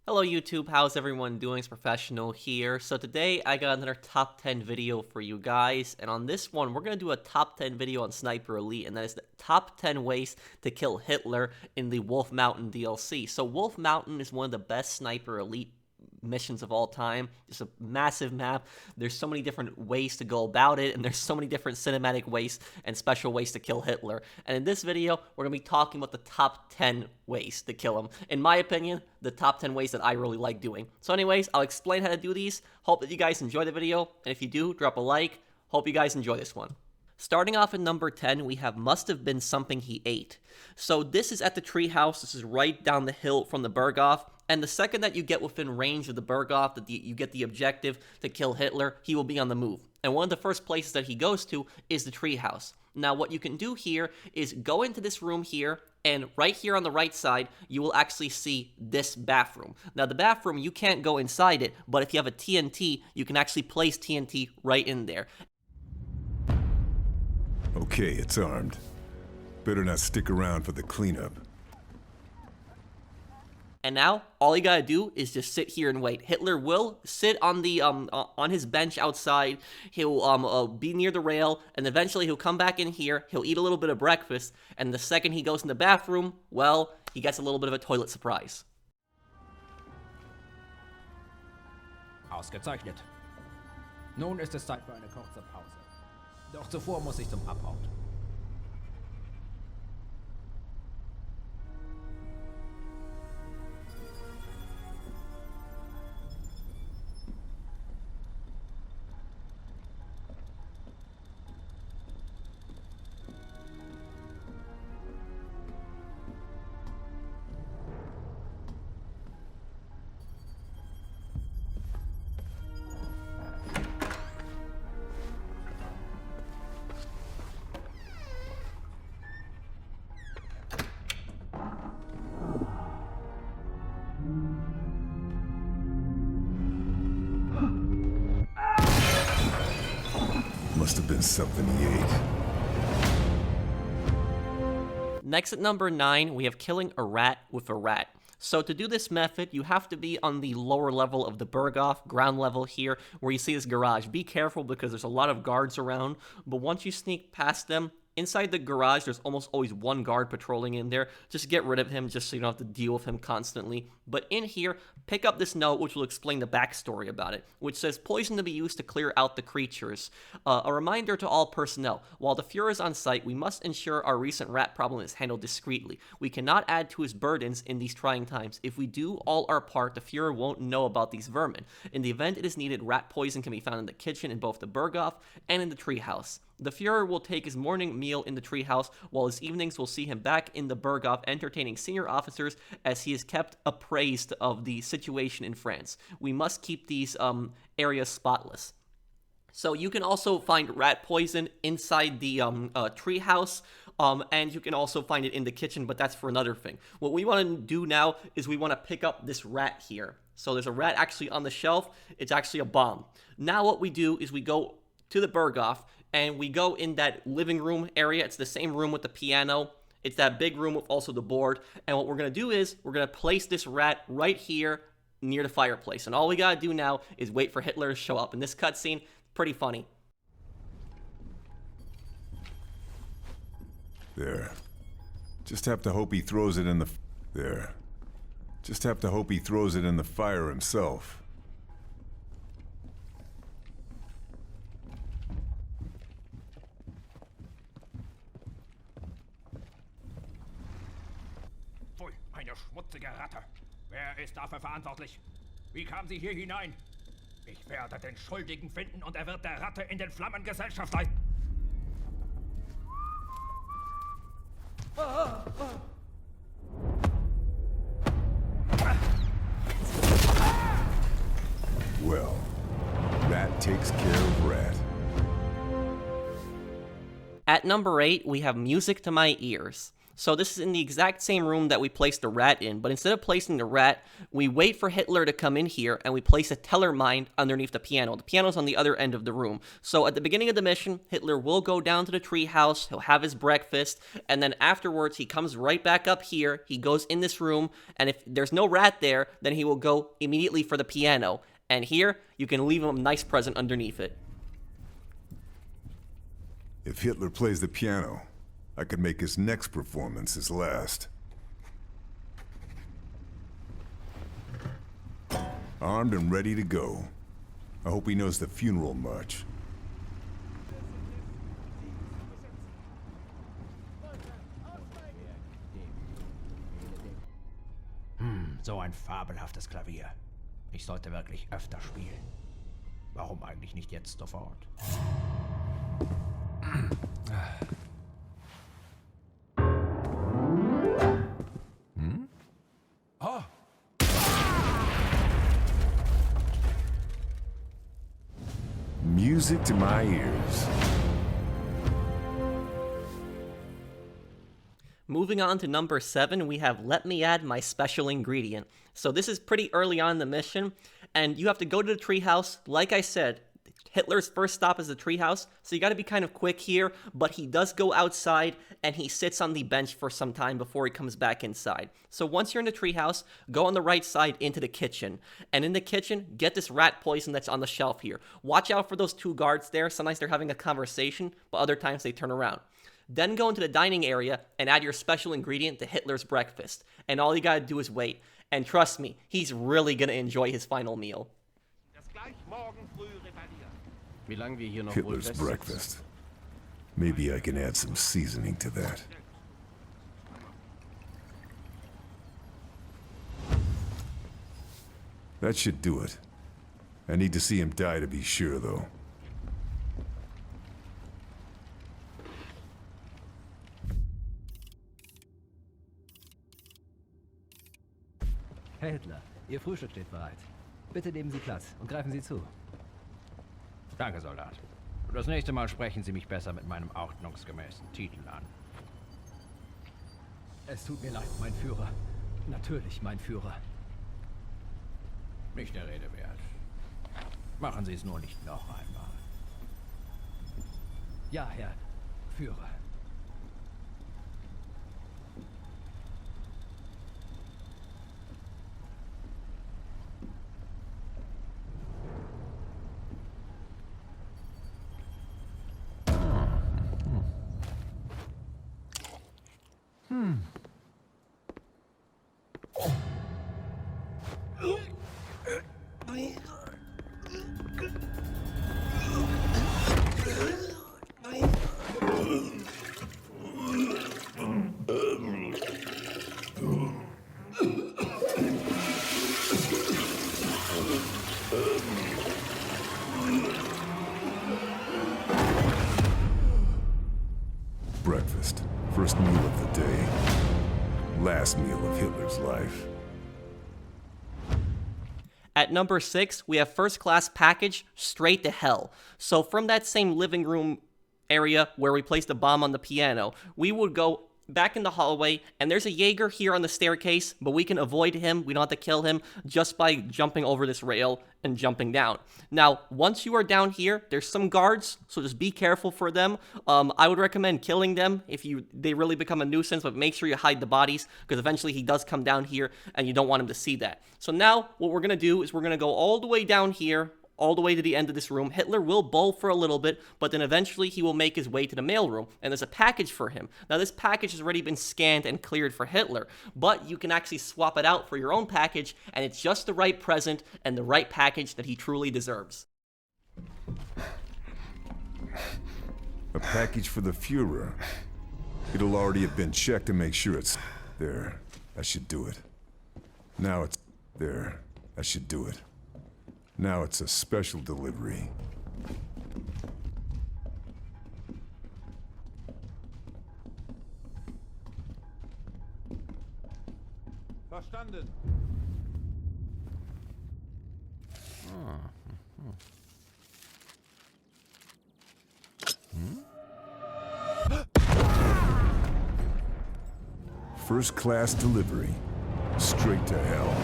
Hello YouTube, how's everyone doing? It's Professional here. So today I got another top 10 video for you guys, and on this one we're going to do a top 10 video on Sniper Elite, and that is the top 10 ways to kill Hitler in the Wolf Mountain DLC. So Wolf Mountain is one of the best Sniper Elite missions of all time. It's a massive map. There's so many different ways to go about it, and there's so many different cinematic ways and special ways to kill Hitler. And in this video, we're going to be talking about the top 10 ways to kill him. In my opinion, the top 10 ways that I really like doing. So anyways, I'll explain how to do these. Hope that you guys enjoy the video, and if you do, drop a like. Hope you guys enjoy this one. Starting off at number 10, we have Must Have Been Something He Ate. So this is at the treehouse. This is right down the hill from the Berghof. And the second that you get within range of the Berghof, that you get the objective to kill Hitler, he will be on the move. And one of the first places that he goes to is the treehouse. Now what you can do here is go into this room here, and right here on the right side, you will actually see this bathroom. Now the bathroom, you can't go inside it, but if you have a TNT, you can actually place TNT right in there. Okay, it's armed. Better not stick around for the cleanup. And now, all you gotta do is just sit here and wait. Hitler will sit on the on his bench outside. He'll be near the rail, and eventually he'll come back in here. He'll eat a little bit of breakfast, and the second he goes in the bathroom, well, he gets a little bit of a toilet surprise. Ausgezeichnet. Nun ist es Zeit für eine kurze Pause. Doch zuvor muss ich zum Abhauen. Must have been something he ate. Next at number 9, we have killing a rat with a rat. So to do this method, you have to be on the lower level of the Berghof, ground level here, where you see this garage. Be careful because there's a lot of guards around, but once you sneak past them, inside the garage, there's almost always one guard patrolling in there. Just get rid of him just so you don't have to deal with him constantly. But in here, pick up this note which will explain the backstory about it, which says poison to be used to clear out the creatures. A reminder to all personnel, while the Fuhrer is on site, we must ensure our recent rat problem is handled discreetly. We cannot add to his burdens in these trying times. If we do all our part, the Fuhrer won't know about these vermin. In the event it is needed, rat poison can be found in the kitchen in both the Berghof and in the treehouse. The Fuhrer will take his morning meal in the treehouse, while his evenings will see him back in the Berghof entertaining senior officers as he is kept appraised of the situation in France. We must keep these areas spotless. So you can also find rat poison inside the treehouse, and you can also find it in the kitchen, but that's for another thing. What we want to do now is we want to pick up this rat here. So there's a rat actually on the shelf. It's actually a bomb. Now what we do is we go to the Berghof, and we go in that living room area. It's the same room with the piano. It's that big room with also the board. And what we're going to do is we're going to place this rat right here near the fireplace. And all we got to do now is wait for Hitler to show up. And this cutscene, pretty funny. There. Just have to hope he throws it in the... There. Just have to hope he throws it in the fire himself. Eine schmutzige Ratte. Wer ist dafür verantwortlich? Wie kam sie hier hinein? Ich werde den Schuldigen finden und er wird der Ratte in den Flammen Gesellschaft leisten. Well, rat takes care of rat. At number 8, we have Music to My Ears. So this is in the exact same room that we placed the rat in, but instead of placing the rat, we wait for Hitler to come in here and we place a teller mine underneath the piano. The piano's on the other end of the room. So at the beginning of the mission, Hitler will go down to the treehouse, he'll have his breakfast, and then afterwards he comes right back up here, he goes in this room, and if there's no rat there, then he will go immediately for the piano. And here, you can leave him a nice present underneath it. If Hitler plays the piano, I could make his next performance his last. Armed and ready to go. I hope he knows the funeral march. So ein fabelhaftes Klavier. Ich sollte wirklich öfter spielen. Warum eigentlich nicht jetzt sofort? Music to my ears. Moving on to number 7, we have Let Me Add My Special Ingredient. So this is pretty early on in the mission, and you have to go to the treehouse. Like I said, Hitler's first stop is the treehouse, so you gotta be kind of quick here, but he does go outside, and he sits on the bench for some time before he comes back inside. So once you're in the treehouse, go on the right side into the kitchen, and in the kitchen, get this rat poison that's on the shelf here. Watch out for those 2 guards there. Sometimes they're having a conversation, but other times they turn around. Then go into the dining area and add your special ingredient to Hitler's breakfast. And all you gotta do is wait. And trust me, he's really gonna enjoy his final meal. Hitler's breakfast. Maybe I can add some seasoning to that. That should do it. I need to see him die to be sure, though. Herr Hitler, Ihr Frühstück steht bereit. Bitte nehmen Sie Platz und greifen Sie zu. Danke, Soldat. Und das nächste Mal sprechen Sie mich besser mit meinem ordnungsgemäßen Titel an. Es tut mir leid, mein Führer. Natürlich, mein Führer. Nicht der Rede wert. Machen Sie es nur nicht noch einmal. Ja, Herr Führer. Breakfast. First meal of the day. Last meal of Hitler's life. At number 6, we have First Class Package, Straight to Hell. So from that same living room area where we placed the bomb on the piano, we would go back in the hallway, and there's a Jaeger here on the staircase, but we can avoid him, we don't have to kill him, just by jumping over this rail and jumping down. Now, once you are down here, there's some guards, so just be careful for them. I would recommend killing them if they really become a nuisance, but make sure you hide the bodies, because eventually he does come down here, and you don't want him to see that. So now, what we're going to do is we're going to go all the way down here, all the way to the end of this room. Hitler will bowl for a little bit, but then eventually he will make his way to the mailroom, and there's a package for him. Now, this package has already been scanned and cleared for Hitler, but you can actually swap it out for your own package, and it's just the right present and the right package that he truly deserves. A package for the Fuhrer. It'll already have been checked to make sure it's there. I should do it. Now it's there. I should do it. Now it's a special delivery. Verstanden. First-class delivery. Straight to hell.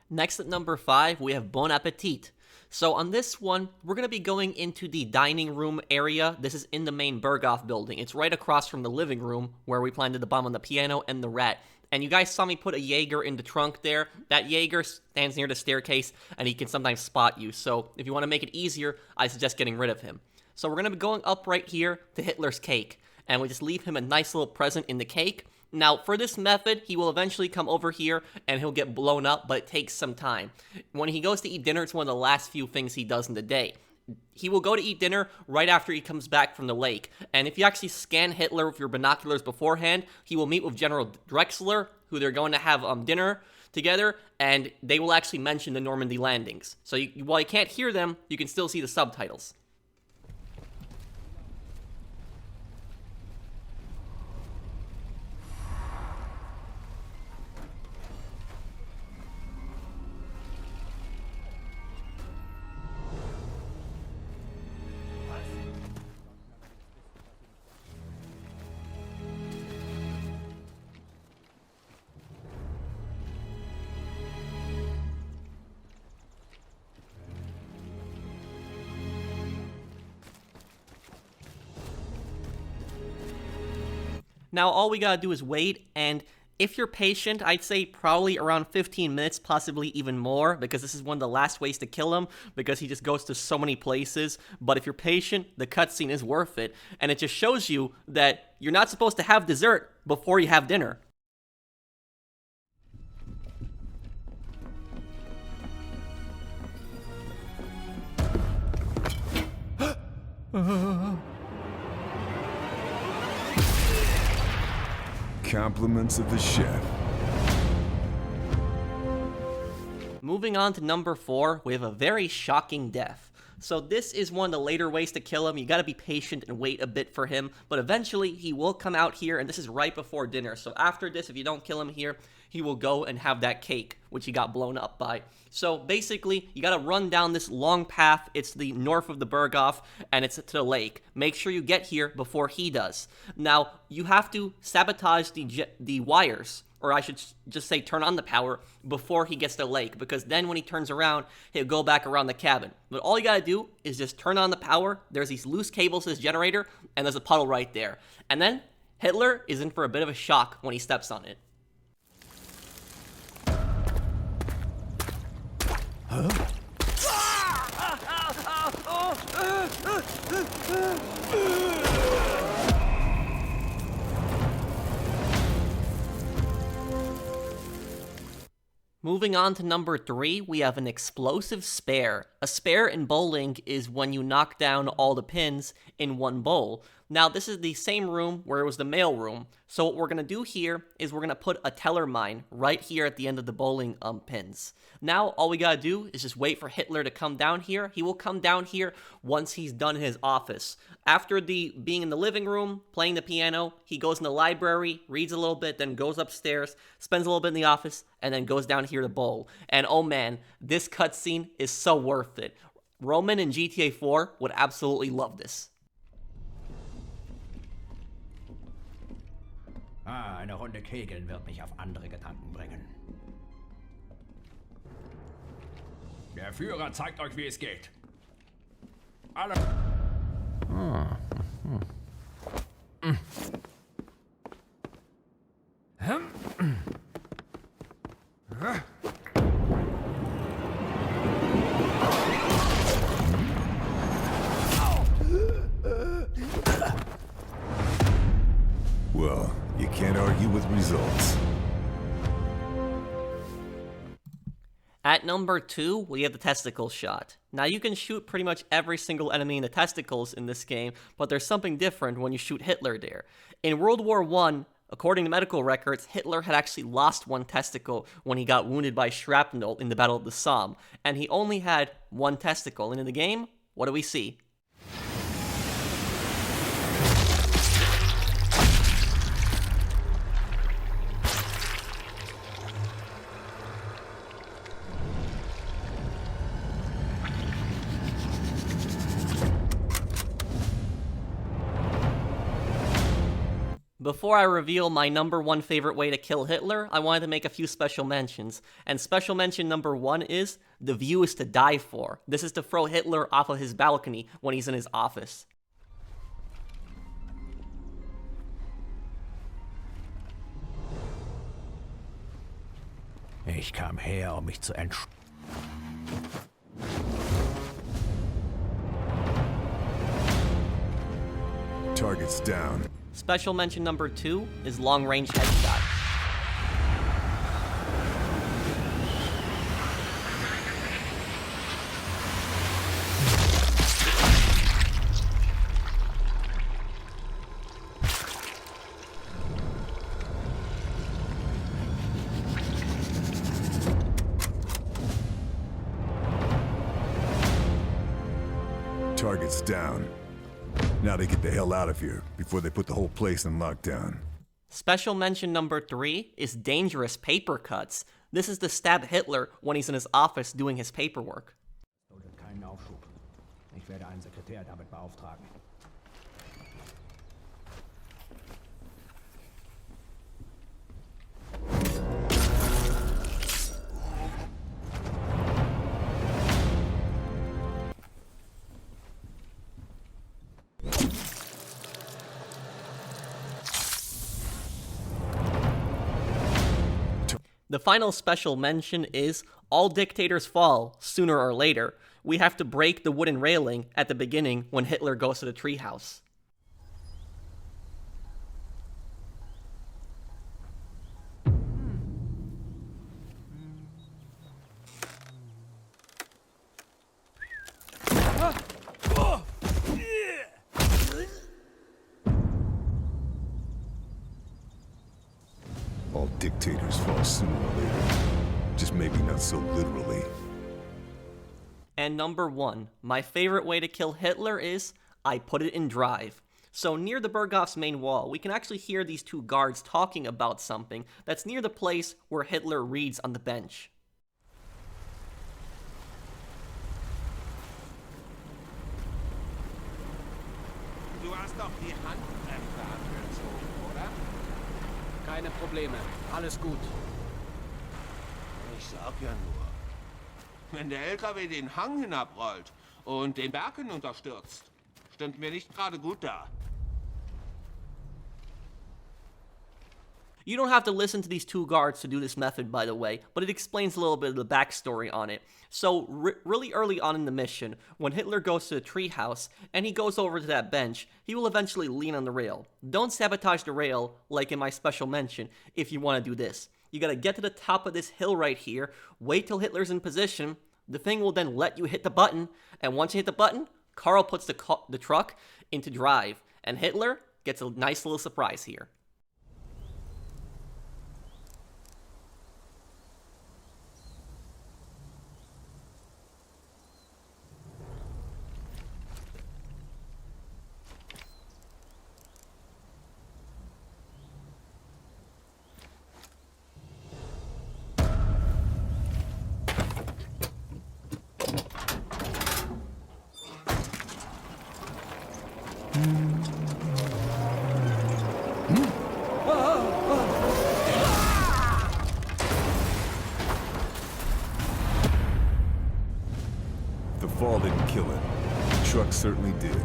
Next at number 5, we have Bon Appetit. So on this one, we're going to be going into the dining room area. This is in the main Berghof building. It's right across from the living room where we planted the bomb on the piano and the rat. And you guys saw me put a Jaeger in the trunk there. That Jaeger stands near the staircase, and he can sometimes spot you. So if you want to make it easier, I suggest getting rid of him. So we're going to be going up right here to Hitler's cake. And we just leave him a nice little present in the cake. Now, for this method, he will eventually come over here, and he'll get blown up, but it takes some time. When he goes to eat dinner, it's one of the last few things he does in the day. He will go to eat dinner right after he comes back from the lake. And if you actually scan Hitler with your binoculars beforehand, he will meet with General Drexler, who they're going to have dinner together, and they will actually mention the Normandy landings. So while you can't hear them, you can still see the subtitles. Now, all we gotta do is wait, and if you're patient, I'd say probably around 15 minutes, possibly even more, because this is one of the last ways to kill him, because he just goes to so many places. But if you're patient, the cutscene is worth it, and it just shows you that you're not supposed to have dessert before you have dinner. Compliments of the chef. Moving on to number 4, we have a very shocking death. So this is one of the later ways to kill him. You gotta be patient and wait a bit for him, but eventually he will come out here, and this is right before dinner. So after this, if you don't kill him here, he will go and have that cake, which he got blown up by. So basically, you gotta run down this long path. It's the north of the Berghof, and it's to the lake. Make sure you get here before he does. Now, you have to sabotage the wires, or I should just say turn on the power before he gets to the lake, because then when he turns around, he'll go back around the cabin. But all you gotta do is just turn on the power. There's these loose cables to his generator, and there's a puddle right there. And then Hitler is in for a bit of a shock when he steps on it. Moving on to number 3, we have an explosive spare. A spare in bowling is when you knock down all the pins in one bowl. Now, this is the same room where it was the mail room. So what we're going to do here is we're going to put a teller mine right here at the end of the bowling pins. Now, all we got to do is just wait for Hitler to come down here. He will come down here once he's done his office. After being in the living room, playing the piano, he goes in the library, reads a little bit, then goes upstairs, spends a little bit in the office, and then goes down here to bowl. And oh man, this cutscene is so worth it. Roman in GTA 4 would absolutely love this. Eine Runde Kegeln wird mich auf andere Gedanken bringen. Der Führer zeigt euch, wie es geht. Alle... Well, you can't argue with results. At number 2, we have the Testicle Shot. Now, you can shoot pretty much every single enemy in the testicles in this game, but there's something different when you shoot Hitler there. In World War I, according to medical records, Hitler had actually lost one testicle when he got wounded by shrapnel in the Battle of the Somme, and he only had one testicle. And in the game, what do we see? Before I reveal my number 1 favorite way to kill Hitler, I wanted to make a few special mentions. And special mention number 1 is, the view is to die for. This is to throw Hitler off of his balcony when he's in his office. Ich kam her, mich zu Target's down. Special mention number 2 is long-range headshot. Target's down. Now they get the hell out of here before they put the whole place in lockdown. Special mention number 3 is dangerous paper cuts. This is to stab Hitler when he's in his office doing his paperwork. Keinen Aufschub. Ich werde einen Sekretär damit beauftragen. The final special mention is, all dictators fall, sooner or later. We have to break the wooden railing at the beginning when Hitler goes to the treehouse. All dictators fall sooner or later. Just maybe not so literally. And number 1, my favorite way to kill Hitler is, I put it in drive. So near the Berghof's main wall, we can actually hear these 2 guards talking about something that's near the place where Hitler reads on the bench. Du hast doch die Handbremse abgezogen, oder? Keine Probleme. Alles gut. Ich sag ja nur. Wenn der LKW den Hang hinabrollt und den Berg hinunterstürzt, stünden wir nicht gerade gut da. You don't have to listen to these 2 guards to do this method, by the way, but it explains a little bit of the backstory on it. So, really early on in the mission, when Hitler goes to the treehouse, and he goes over to that bench, he will eventually lean on the rail. Don't sabotage the rail, like in my special mention, if you want to do this. You gotta get to the top of this hill right here, wait till Hitler's in position, the thing will then let you hit the button, and once you hit the button, Carl puts the truck into drive, and Hitler gets a nice little surprise here. The fall didn't kill it. The truck certainly did.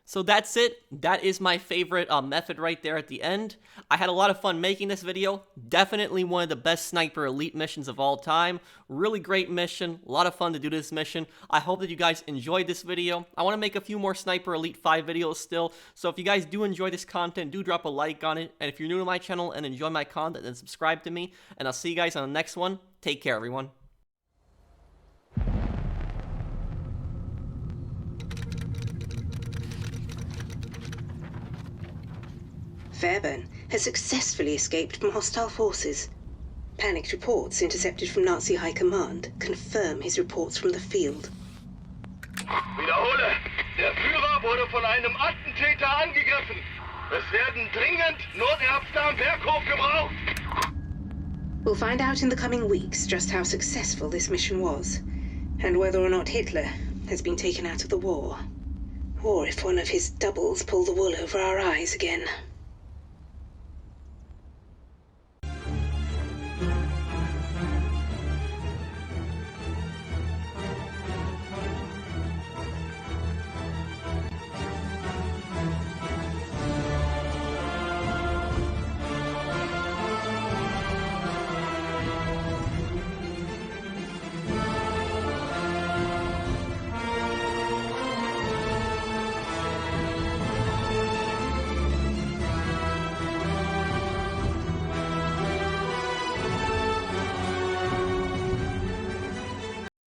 So that's it. That is my favorite method right there at the end. I had a lot of fun making this video. Definitely one of the best Sniper Elite missions of all time. Really great mission. A lot of fun to do this mission. I hope that you guys enjoyed this video. I want to make a few more Sniper Elite 5 videos still. So if you guys do enjoy this content, do drop a like on it. And if you're new to my channel and enjoy my content, then subscribe to me. And I'll see you guys on the next one. Take care, everyone. Fairburn has successfully escaped from hostile forces. Panicked reports intercepted from Nazi High Command confirm his reports from the field. Wiederhole! Der Führer wurde von einem Attentäter angegriffen. Es werden dringend Notärzte am Berghof gebraucht. We'll find out in the coming weeks just how successful this mission was, and whether or not Hitler has been taken out of the war. Or if one of his doubles pull the wool over our eyes again.